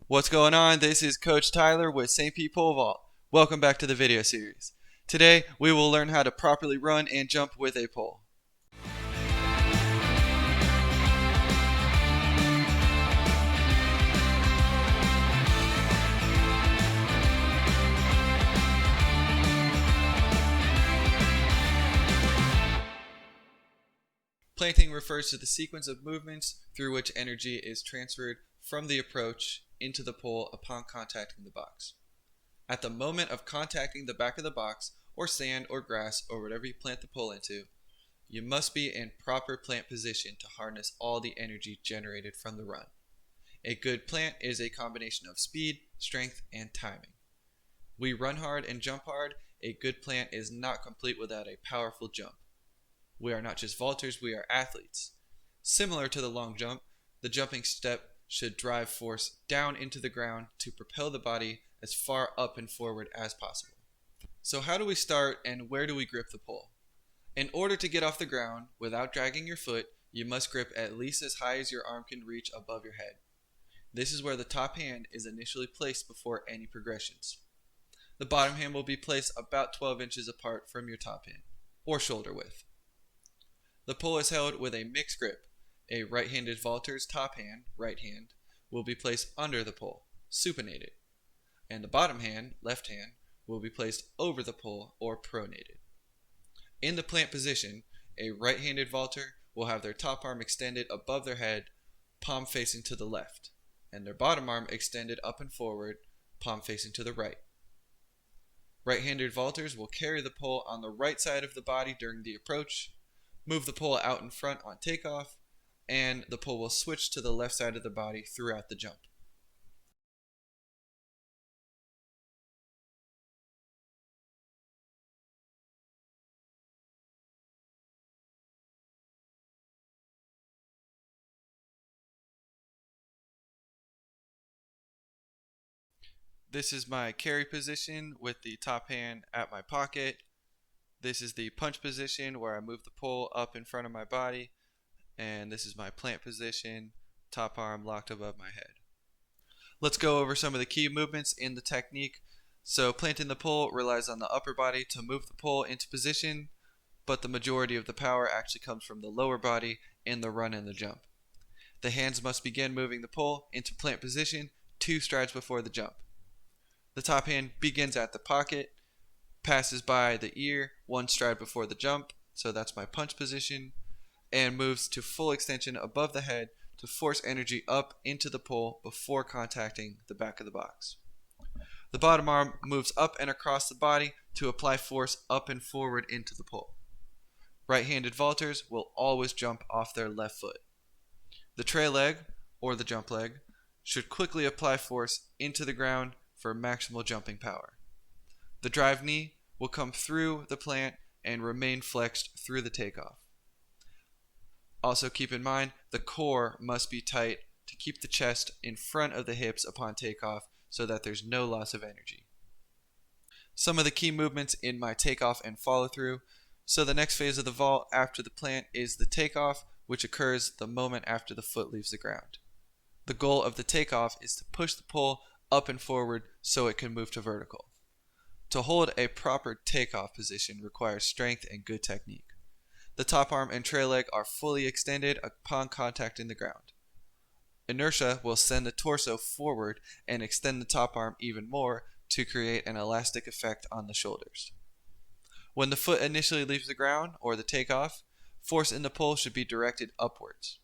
What's going on? This is Coach Tyler with St. Pete Pole Vault. Welcome back to the video series. Today, we will learn how to properly run and jump with a pole. Planting refers to the sequence of movements through which energy is transferred from the approach into the pole upon contacting the box. At the moment of contacting the back of the box, or sand or grass or whatever you plant the pole into, you must be in proper plant position to harness all the energy generated from the run. A good plant is a combination of speed, strength, and timing. We run hard and jump hard. A good plant is not complete without a powerful jump. We are not just vaulters, we are athletes. Similar to the long jump, the jumping step should drive force down into the ground to propel the body as far up and forward as possible. So how do we start and where do we grip the pole? In order to get off the ground without dragging your foot, you must grip at least as high as your arm can reach above your head. This is where the top hand is initially placed before any progressions. The bottom hand will be placed about 12 inches apart from your top hand, or shoulder width. The pole is held with a mixed grip. A right-handed vaulter's top hand, right hand, will be placed under the pole, supinated, and the bottom hand, left hand, will be placed over the pole or pronated. In the plant position, a right-handed vaulter will have their top arm extended above their head, palm facing to the left, and their bottom arm extended up and forward, palm facing to the right. Right-handed vaulters will carry the pole on the right side of the body during the approach, move the pole out in front on takeoff, and the pole will switch to the left side of the body throughout the jump. This is my carry position with the top hand at my pocket. This is the punch position where I move the pole up in front of my body. And this is my plant position, top arm locked above my head. Let's go over some of the key movements in the technique. So planting the pole relies on the upper body to move the pole into position, but the majority of the power actually comes from the lower body in the run and the jump. The hands must begin moving the pole into plant position 2 strides before the jump. The top hand begins at the pocket, passes by the ear 1 stride before the jump, so that's my punch position, and moves to full extension above the head to force energy up into the pole before contacting the back of the box. The bottom arm moves up and across the body to apply force up and forward into the pole. Right-handed vaulters will always jump off their left foot. The trail leg, or the jump leg, should quickly apply force into the ground for maximal jumping power. The drive knee will come through the plant and remain flexed through the takeoff. Also keep in mind, the core must be tight to keep the chest in front of the hips upon takeoff so that there's no loss of energy. Some of the key movements in my takeoff and follow through. So the next phase of the vault after the plant is the takeoff, which occurs the moment after the foot leaves the ground. The goal of the takeoff is to push the pole up and forward so it can move to vertical. To hold a proper takeoff position requires strength and good technique. The top arm and trail leg are fully extended upon contacting the ground. Inertia will send the torso forward and extend the top arm even more to create an elastic effect on the shoulders. When the foot initially leaves the ground, or the takeoff, force in the pole should be directed upwards.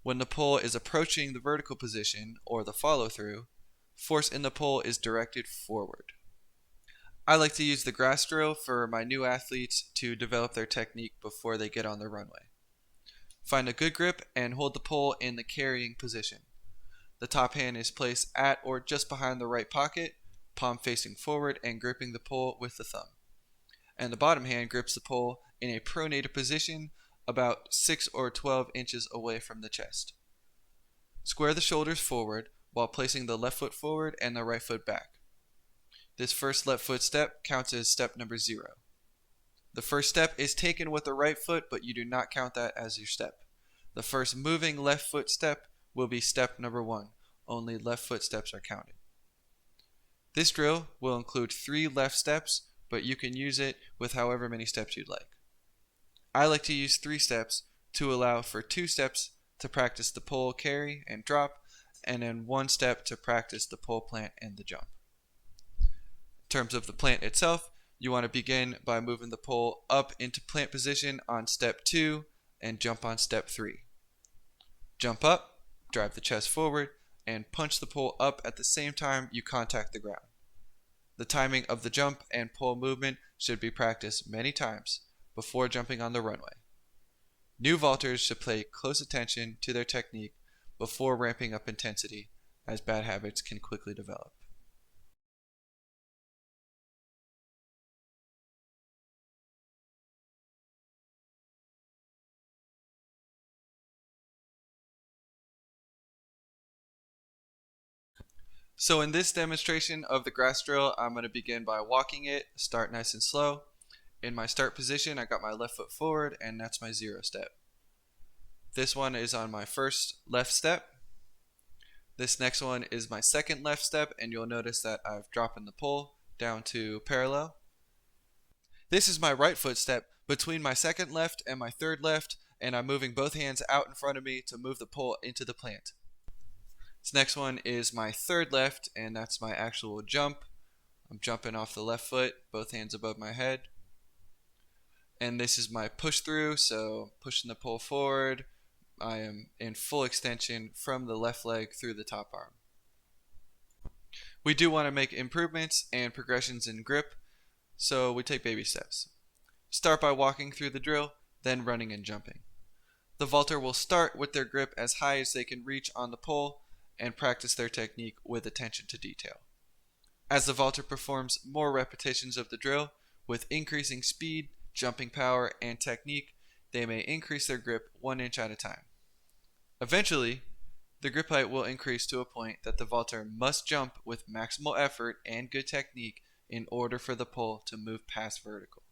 When the pole is approaching the vertical position, or the follow-through, force in the pole is directed forward. I like to use the grass drill for my new athletes to develop their technique before they get on the runway. Find a good grip and hold the pole in the carrying position. The top hand is placed at or just behind the right pocket, palm facing forward and gripping the pole with the thumb. And the bottom hand grips the pole in a pronated position about 6 or 12 inches away from the chest. Square the shoulders forward while placing the left foot forward and the right foot back. This first left foot step counts as step number 0. The first step is taken with the right foot, but you do not count that as your step. The first moving left foot step will be step number 1, only left foot steps are counted. This drill will include 3 left steps, but you can use it with however many steps you'd like. I like to use 3 steps to allow for 2 steps to practice the pull, carry, and drop, and then 1 step to practice the pull, plant, and the jump. In terms of the plant itself, you want to begin by moving the pole up into plant position on step 2 and jump on step 3. Jump up, drive the chest forward, and punch the pole up at the same time you contact the ground. The timing of the jump and pull movement should be practiced many times before jumping on the runway. New vaulters should pay close attention to their technique before ramping up intensity, as bad habits can quickly develop. So in this demonstration of the grass drill, I'm going to begin by walking it, start nice and slow. In my start position, I got my left foot forward, and that's my 0 step. This one is on my first left step. This next one is my second left step, and you'll notice that I've dropped the pole down to parallel. This is my right foot step between my second left and my third left, and I'm moving both hands out in front of me to move the pole into the plant. This next one is my third left, and that's my actual jump. I'm jumping off the left foot, both hands above my head. And this is my push through, so pushing the pole forward. I am in full extension from the left leg through the top arm. We do want to make improvements and progressions in grip, so we take baby steps. Start by walking through the drill, then running and jumping. The vaulter will start with their grip as high as they can reach on the pole and practice their technique with attention to detail. As the vaulter performs more repetitions of the drill with increasing speed, jumping power, and technique, they may increase their grip 1 inch at a time. Eventually, the grip height will increase to a point that the vaulter must jump with maximal effort and good technique in order for the pole to move past vertical.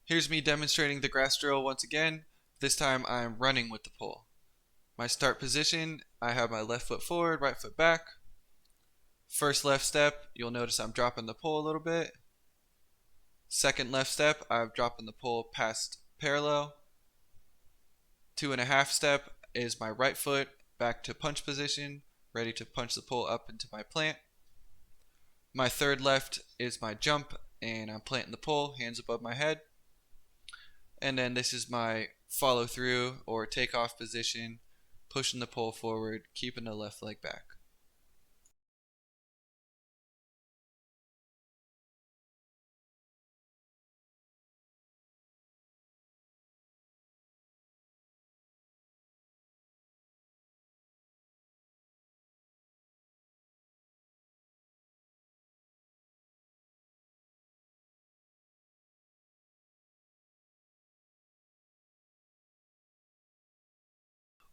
Here's me demonstrating the grass drill once again. This time I'm running with the pole. My start position, I have my left foot forward, right foot back. First left step, you'll notice I'm dropping the pole a little bit. Second left step, I'm dropping the pole past parallel. 2.5 step is my right foot back to punch position, ready to punch the pole up into my plant. My third left is my jump, and I'm planting the pole, hands above my head. And then this is my follow through or takeoff position, pushing the pole forward, keeping the left leg back.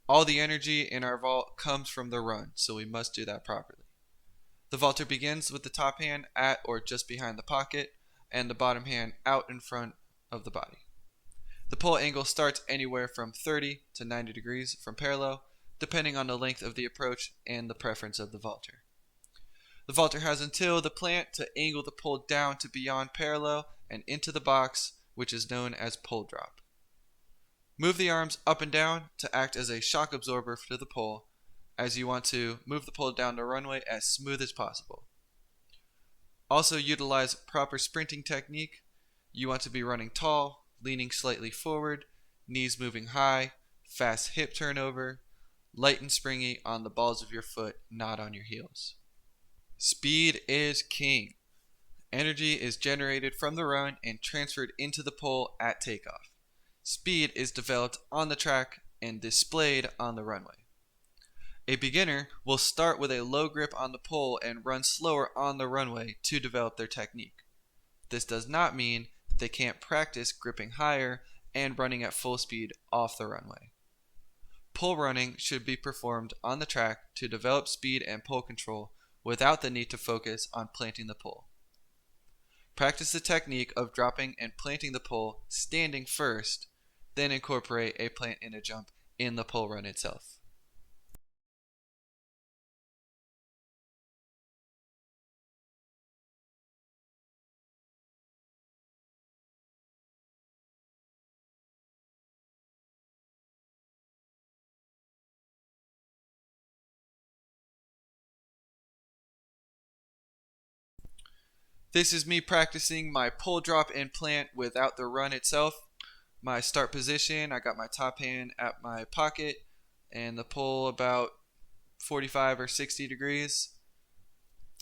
All the energy in our vault comes from the run, so we must do that properly. The vaulter begins with the top hand at or just behind the pocket and the bottom hand out in front of the body. The pull angle starts anywhere from 30 to 90 degrees from parallel, depending on the length of the approach and the preference of the vaulter. The vaulter has until the plant to angle the pull down to beyond parallel and into the box, which is known as pull drop. Move the arms up and down to act as a shock absorber to the pole, as you want to move the pole down the runway as smooth as possible. Also utilize proper sprinting technique. You want to be running tall, leaning slightly forward, knees moving high, fast hip turnover, light and springy on the balls of your foot, not on your heels. Speed is king. Energy is generated from the run and transferred into the pole at takeoff. Speed is developed on the track and displayed on the runway. A beginner will start with a low grip on the pole and run slower on the runway to develop their technique. This does not mean that they can't practice gripping higher and running at full speed off the runway. Pole running should be performed on the track to develop speed and pole control without the need to focus on planting the pole. Practice the technique of dropping and planting the pole standing first, then incorporate a plant and a jump in the pole run itself. This is me practicing my pole drop and plant without the run itself. My start position, I got my top hand at my pocket and the pole about 45 or 60 degrees.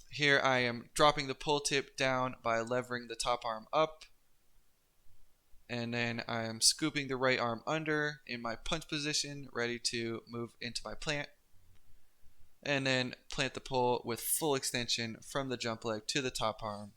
Here I am dropping the pole tip down by levering the top arm up, and then I am scooping the right arm under in my punch position, ready to move into my plant, and then plant the pole with full extension from the jump leg to the top arm